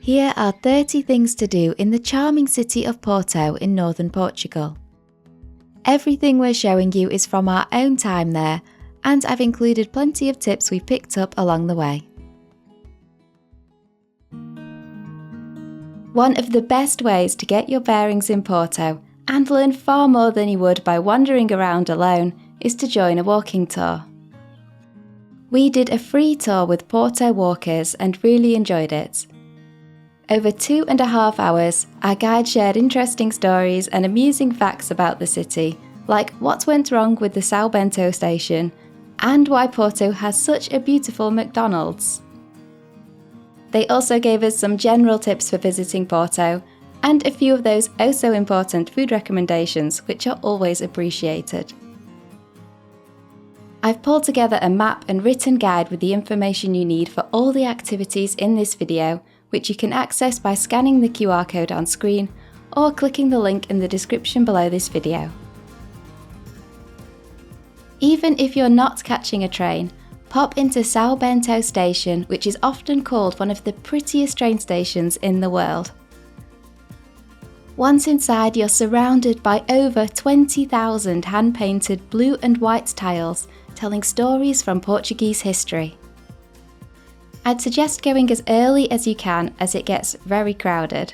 Here are 30 things to do in the charming city of Porto in northern Portugal. Everything we're showing you is from our own time there, and I've included plenty of tips we picked up along the way. One of the best ways to get your bearings in Porto and learn far more than you would by wandering around alone is to join a walking tour. We did a free tour with Porto walkers and really enjoyed it. Over 2.5 hours, our guide shared interesting stories and amusing facts about the city, like what went wrong with the Sao Bento Station and why Porto has such a beautiful McDonald's. They also gave us some general tips for visiting Porto and a few of those oh-so-important food recommendations, which are always appreciated. I've pulled together a map and written guide with the information you need for all the activities in this video, which you can access by scanning the QR code on screen or clicking the link in the description below this video. Even if you're not catching a train, pop into Sao Bento Station, which is often called one of the prettiest train stations in the world. Once inside, you're surrounded by over 20,000 hand-painted blue and white tiles telling stories from Portuguese history. I'd suggest going as early as you can as it gets very crowded.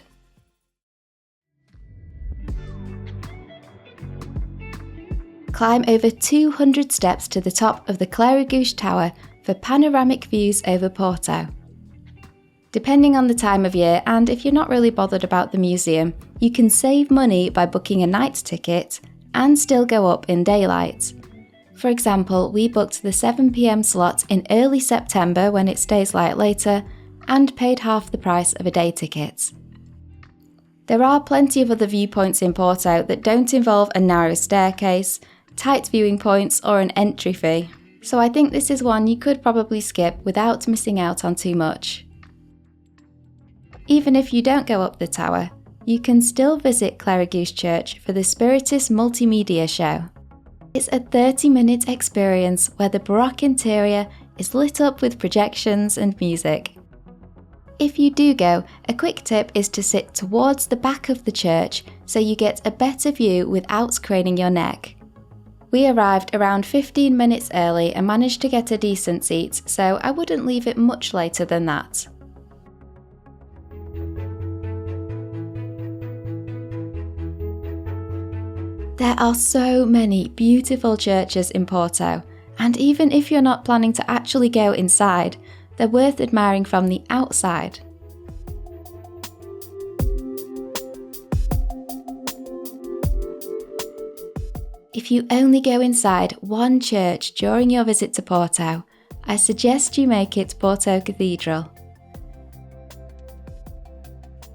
Climb over 200 steps to the top of the Clérigos Tower for panoramic views over Porto. Depending on the time of year and if you're not really bothered about the museum, you can save money by booking a night ticket and still go up in daylight. For example, we booked the 7 p.m. slot in early September when it stays light later and paid half the price of a day ticket. There are plenty of other viewpoints in Porto that don't involve a narrow staircase, tight viewing points or an entry fee, so I think this is one you could probably skip without missing out on too much. Even if you don't go up the tower, you can still visit Clérigos Church for the Spiritus Multimedia show. It's a 30-minute experience where the Baroque interior is lit up with projections and music. If you do go, a quick tip is to sit towards the back of the church so you get a better view without craning your neck. We arrived around 15 minutes early and managed to get a decent seat, so I wouldn't leave it much later than that. There are so many beautiful churches in Porto, and even if you're not planning to actually go inside, they're worth admiring from the outside. If you only go inside one church during your visit to Porto, I suggest you make it Porto Cathedral.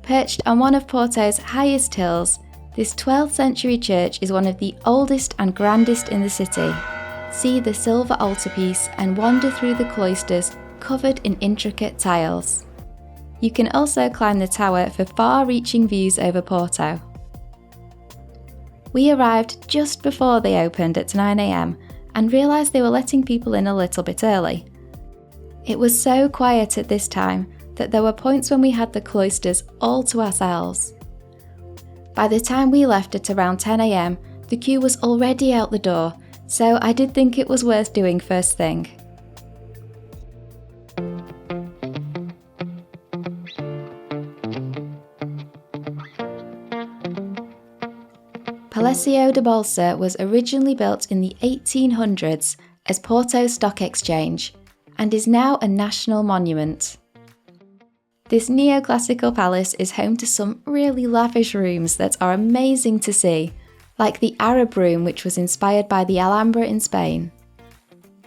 Perched on one of Porto's highest hills, this 12th century church is one of the oldest and grandest in the city. See the silver altarpiece and wander through the cloisters covered in intricate tiles. You can also climb the tower for far-reaching views over Porto. We arrived just before they opened at 9 a.m. and realised they were letting people in a little bit early. It was so quiet at this time that there were points when we had the cloisters all to ourselves. By the time we left at around 10 a.m, the queue was already out the door, so I did think it was worth doing first thing. Palácio da Bolsa was originally built in the 1800s as Porto's stock exchange and is now a national monument. This neoclassical palace is home to some really lavish rooms that are amazing to see, like the Arab room which was inspired by the Alhambra in Spain.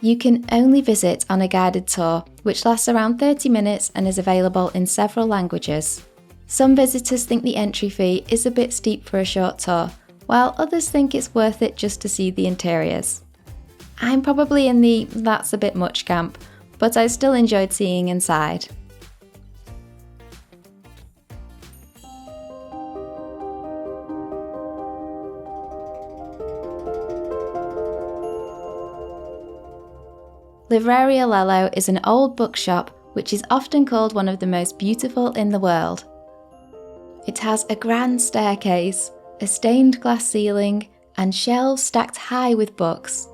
You can only visit on a guided tour, which lasts around 30 minutes and is available in several languages. Some visitors think the entry fee is a bit steep for a short tour, while others think it's worth it just to see the interiors. I'm probably in the that's a bit much camp, but I still enjoyed seeing inside. Livrario Lello is an old bookshop which is often called one of the most beautiful in the world. It has a grand staircase, a stained glass ceiling, and shelves stacked high with books.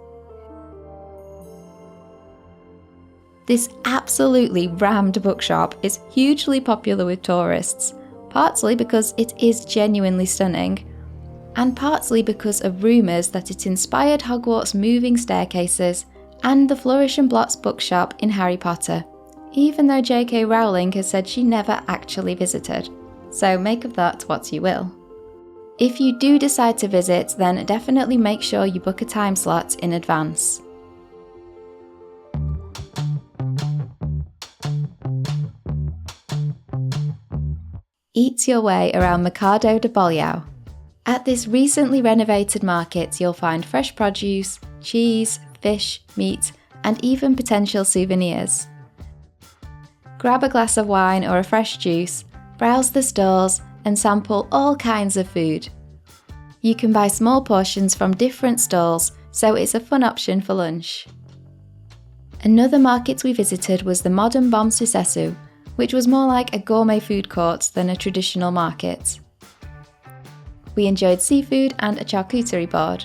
This absolutely rammed bookshop is hugely popular with tourists, partly because it is genuinely stunning, and partly because of rumours that it inspired Hogwarts' moving staircases and the Flourish and Blotts bookshop in Harry Potter, even though J.K. Rowling has said she never actually visited. So make of that what you will. If you do decide to visit, then definitely make sure you book a time slot in advance. Eat your way around Mercado de Bolhão. At this recently renovated market, you'll find fresh produce, cheese, fish, meat, and even potential souvenirs. Grab a glass of wine or a fresh juice, browse the stalls, and sample all kinds of food. You can buy small portions from different stalls, so it's a fun option for lunch. Another market we visited was the modern Bom Successo, which was more like a gourmet food court than a traditional market. We enjoyed seafood and a charcuterie board.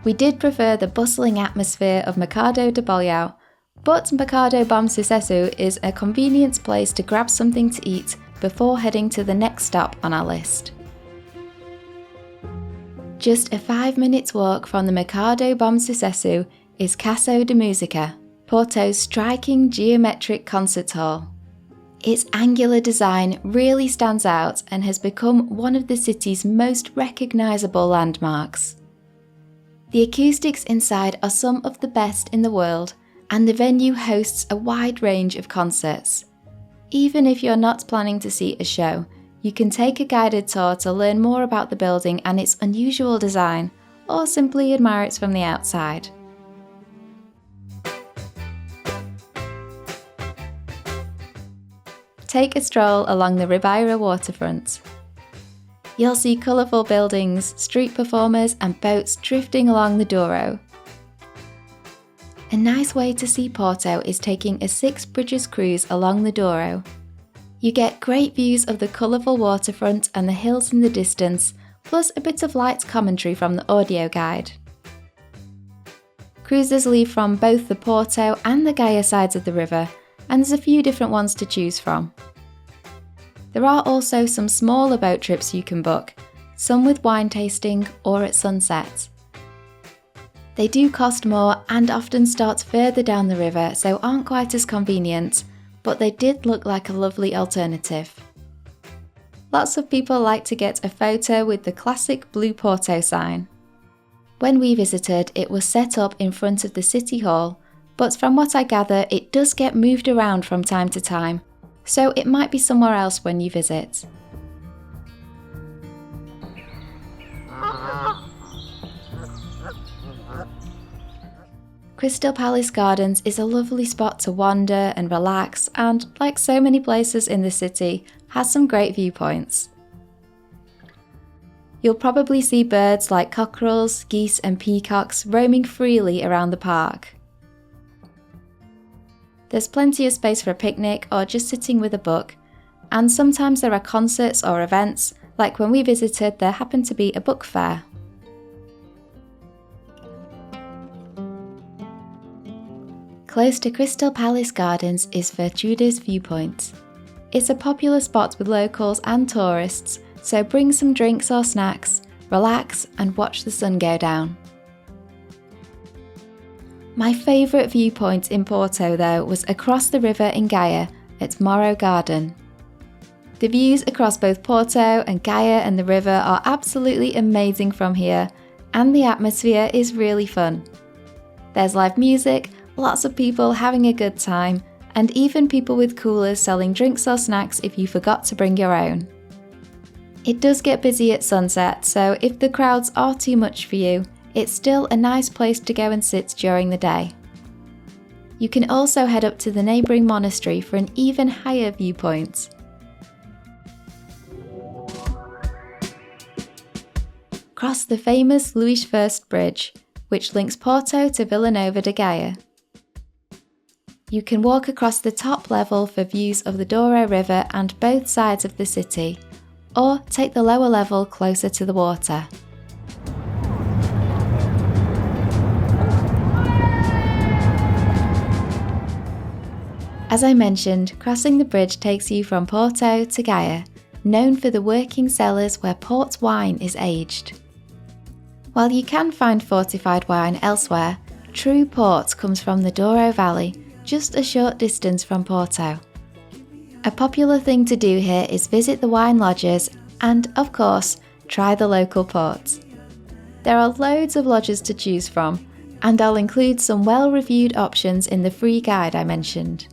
We did prefer the bustling atmosphere of Mercado de Bolhão, but Mercado Bom Successo is a convenient place to grab something to eat before heading to the next stop on our list. Just a 5-minute walk from the Mercado Bom Successo is Casa da Música, Porto's striking geometric concert hall. Its angular design really stands out and has become one of the city's most recognisable landmarks. The acoustics inside are some of the best in the world, and the venue hosts a wide range of concerts. Even if you're not planning to see a show, you can take a guided tour to learn more about the building and its unusual design, or simply admire it from the outside. Take a stroll along the Ribeira Waterfront. You'll see colourful buildings, street performers and boats drifting along the Douro. A nice way to see Porto is taking a 6 bridges cruise along the Douro. You get great views of the colourful waterfront and the hills in the distance, plus a bit of light commentary from the audio guide. Cruises leave from both the Porto and the Gaia sides of the river, and there's a few different ones to choose from. There are also some smaller boat trips you can book, some with wine tasting or at sunset. They do cost more and often start further down the river, so aren't quite as convenient, but they did look like a lovely alternative. Lots of people like to get a photo with the classic blue Porto sign. When we visited, it was set up in front of the City Hall, but from what I gather, it does get moved around from time to time, so it might be somewhere else when you visit. Crystal Palace Gardens is a lovely spot to wander and relax and, like so many places in the city, has some great viewpoints. You'll probably see birds like cockerels, geese and peacocks roaming freely around the park. There's plenty of space for a picnic or just sitting with a book, and sometimes there are concerts or events, like when we visited there happened to be a book fair. Close to Crystal Palace Gardens is Virtudes Viewpoint. It's a popular spot with locals and tourists, so bring some drinks or snacks, relax and watch the sun go down. My favourite viewpoint in Porto though was across the river in Gaia at Morro Garden. The views across both Porto and Gaia and the river are absolutely amazing from here, and the atmosphere is really fun. There's live music, lots of people having a good time, and even people with coolers selling drinks or snacks if you forgot to bring your own. It does get busy at sunset, so if the crowds are too much for you, it's still a nice place to go and sit during the day. You can also head up to the neighbouring monastery for an even higher viewpoint. Cross the famous Luís I Bridge, which links Porto to Vila Nova de Gaia. You can walk across the top level for views of the Douro River and both sides of the city, or take the lower level closer to the water. As I mentioned, crossing the bridge takes you from Porto to Gaia, known for the working cellars where port wine is aged. While you can find fortified wine elsewhere, true port comes from the Douro Valley, just a short distance from Porto. A popular thing to do here is visit the wine lodges and, of course, try the local port. There are loads of lodges to choose from, and I'll include some well-reviewed options in the free guide I mentioned.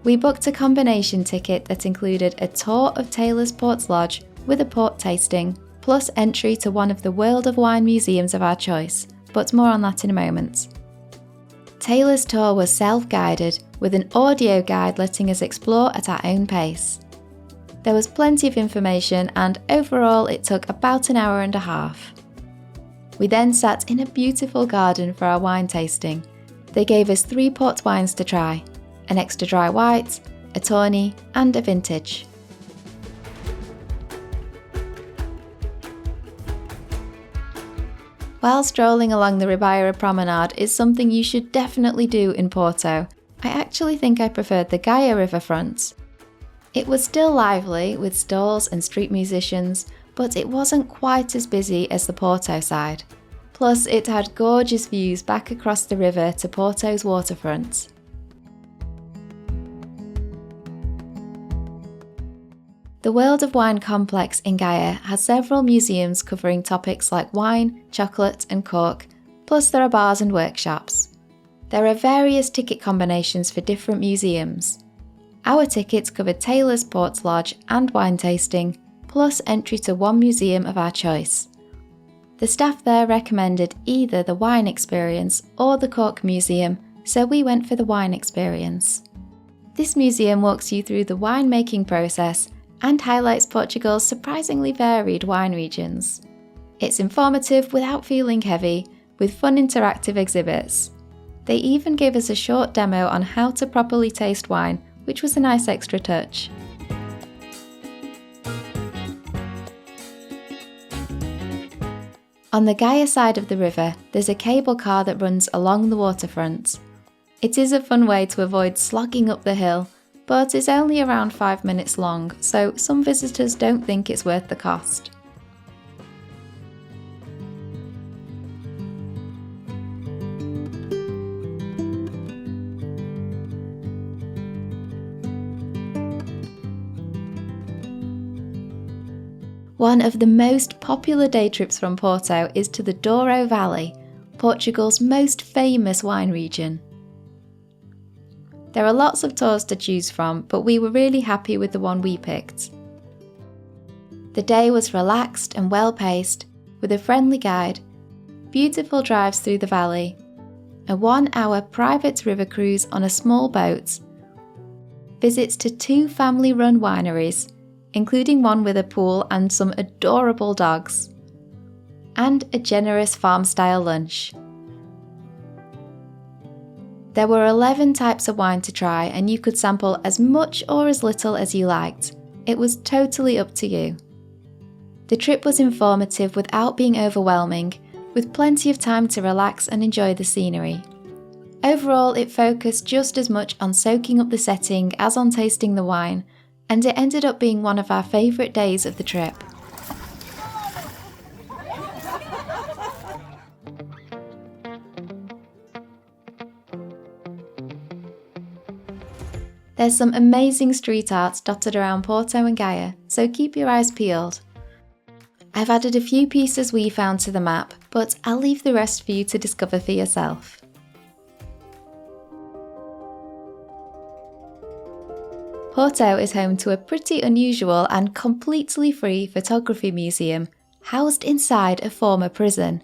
We booked a combination ticket that included a tour of Taylor's Port's Lodge with a port tasting, plus entry to one of the World of Wine museums of our choice, but more on that in a moment. Taylor's tour was self-guided, with an audio guide letting us explore at our own pace. There was plenty of information, and overall it took about an hour and a half. We then sat in a beautiful garden for our wine tasting. They gave us 3 port wines to try: an extra dry white, a tawny, and a vintage. While strolling along the Ribeira promenade is something you should definitely do in Porto, I actually think I preferred the Gaia Riverfront. It was still lively with stalls and street musicians, but it wasn't quite as busy as the Porto side. Plus, it had gorgeous views back across the river to Porto's waterfront. The World of Wine complex in Gaia has several museums covering topics like wine, chocolate and cork, plus there are bars and workshops. There are various ticket combinations for different museums. Our tickets covered Taylor's Port's Lodge and wine tasting, plus entry to one museum of our choice. The staff there recommended either the wine experience or the cork museum, so we went for the wine experience. This museum walks you through the winemaking process and highlights Portugal's surprisingly varied wine regions. It's informative without feeling heavy, with fun interactive exhibits. They even gave us a short demo on how to properly taste wine, which was a nice extra touch. On the Gaia side of the river, there's a cable car that runs along the waterfront. It is a fun way to avoid slogging up the hill, but it's only around 5 minutes long, so some visitors don't think it's worth the cost. One of the most popular day trips from Porto is to the Douro Valley, Portugal's most famous wine region. There are lots of tours to choose from, but we were really happy with the one we picked. The day was relaxed and well-paced, with a friendly guide, beautiful drives through the valley, a 1-hour private river cruise on a small boat, visits to 2 family-run wineries, including one with a pool and some adorable dogs, and a generous farm-style lunch. There were 11 types of wine to try, and you could sample as much or as little as you liked. It was totally up to you. The trip was informative without being overwhelming, with plenty of time to relax and enjoy the scenery. Overall, it focused just as much on soaking up the setting as on tasting the wine, and it ended up being one of our favourite days of the trip. There's some amazing street art dotted around Porto and Gaia, so keep your eyes peeled. I've added a few pieces we found to the map, but I'll leave the rest for you to discover for yourself. Porto is home to a pretty unusual and completely free photography museum, housed inside a former prison.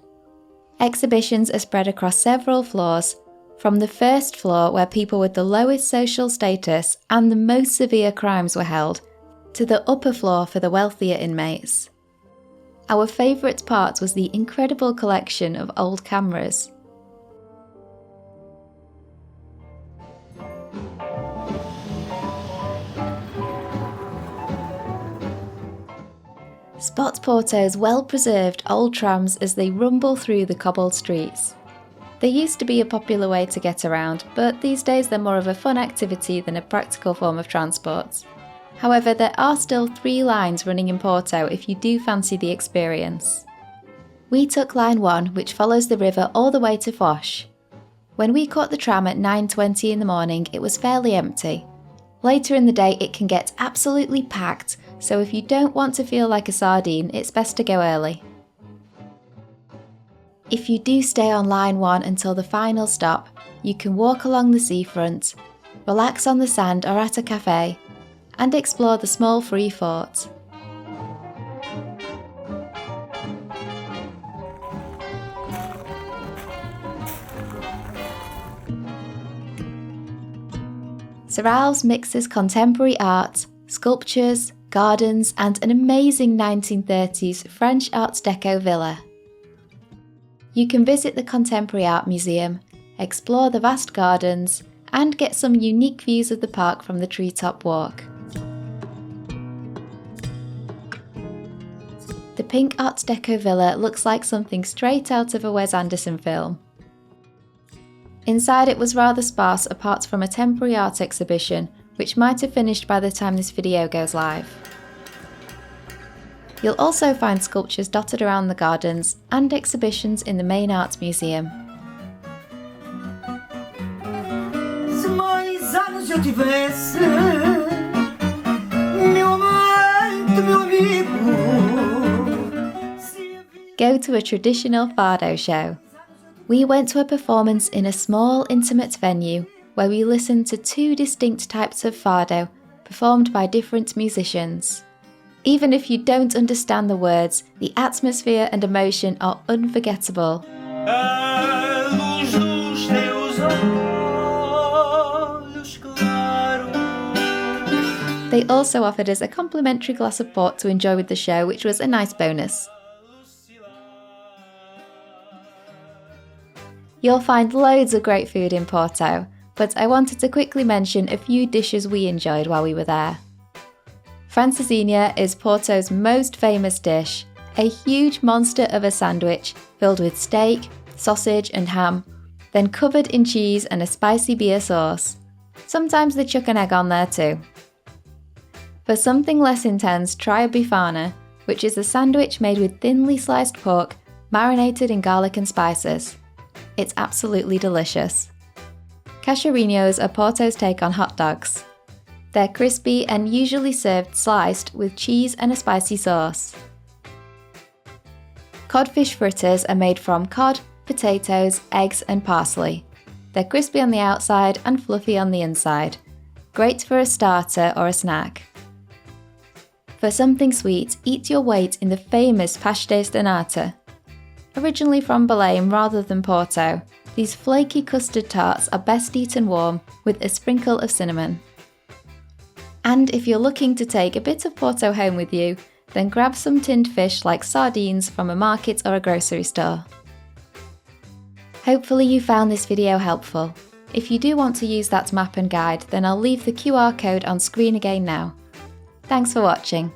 Exhibitions are spread across several floors, from the first floor where people with the lowest social status and the most severe crimes were held, to the upper floor for the wealthier inmates. Our favourite part was the incredible collection of old cameras. Spot Porto's well-preserved old trams as they rumble through the cobbled streets. They used to be a popular way to get around, but these days they're more of a fun activity than a practical form of transport. However, there are still 3 lines running in Porto if you do fancy the experience. We took line 1, which follows the river all the way to Foz. When we caught the tram at 9:20 in the morning, it was fairly empty. Later in the day it can get absolutely packed, so if you don't want to feel like a sardine, it's best to go early. If you do stay on line 1 until the final stop, you can walk along the seafront, relax on the sand or at a cafe, and explore the small free fort. Serralves mixes contemporary art, sculptures, gardens, and an amazing 1930s French Art Deco villa. You can visit the Contemporary Art Museum, explore the vast gardens, and get some unique views of the park from the treetop walk. The pink Art Deco villa looks like something straight out of a Wes Anderson film. Inside it was rather sparse apart from a temporary art exhibition, which might have finished by the time this video goes live. You'll also find sculptures dotted around the gardens and exhibitions in the main art museum. Se mais anos eu tivesse, meu amante, meu amigo. Go to a traditional Fado show. We went to a performance in a small, intimate venue where we listened to 2 distinct types of Fado performed by different musicians. Even if you don't understand the words, the atmosphere and emotion are unforgettable. They also offered us a complimentary glass of port to enjoy with the show, which was a nice bonus. You'll find loads of great food in Porto, but I wanted to quickly mention a few dishes we enjoyed while we were there. Francesinha is Porto's most famous dish, a huge monster of a sandwich filled with steak, sausage and ham, then covered in cheese and a spicy beer sauce. Sometimes they chuck an egg on there too. For something less intense, try a bifana, which is a sandwich made with thinly sliced pork marinated in garlic and spices. It's absolutely delicious. Cachorrinhos are Porto's take on hot dogs. They're crispy and usually served sliced with cheese and a spicy sauce. Codfish fritters are made from cod, potatoes, eggs and parsley. They're crispy on the outside and fluffy on the inside. Great for a starter or a snack. For something sweet, eat your weight in the famous pastéis de nata. Originally from Bolhão rather than Porto, these flaky custard tarts are best eaten warm with a sprinkle of cinnamon. And if you're looking to take a bit of Porto home with you, then grab some tinned fish like sardines from a market or a grocery store. Hopefully you found this video helpful. If you do want to use that map and guide, then I'll leave the QR code on screen again now. Thanks for watching.